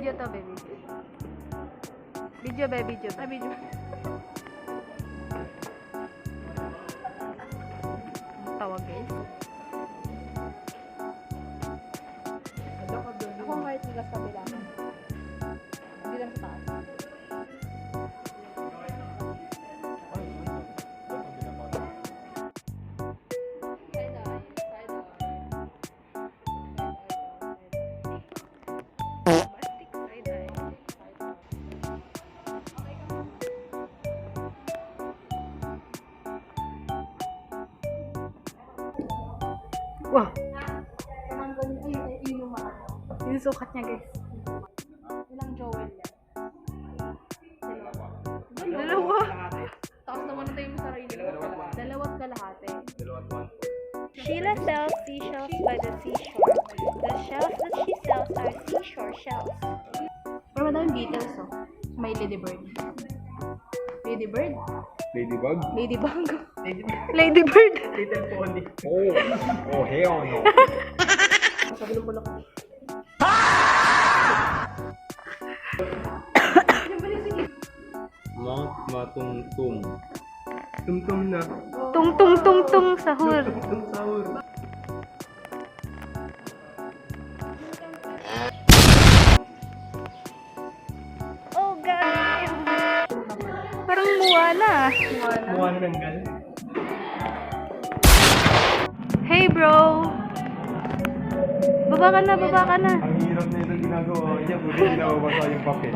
Video to, baby. Video, baby. Video. Ah, video. Tawag, guys. Ako kahit tigas kabila. Hindi lang sa taas. Plastic side-eye. Wow! Yung sukat niya, guys. Ilang Joel yan? Dalawa. Tapos naman na tayo mo sarili. Dalawat kalahati. Sheila sells seashells by the seashore. The shells that she sells are seashore shells. Pero madaming Beatles, oh. May Ladybird. Ladybird? Ladybug? Ladybug. Ladybird. Little pony. Oh, hell no. Sabi ng pula ko. Mount Matungtung. Tumtum na. Tung sahur. Tum sahur. Oh God! Parang Moana. Muwan ng gal. Hey, bro. Baba ka na. Ang hirap na itong ginagawa niya. Buti ginawabasa yung papel.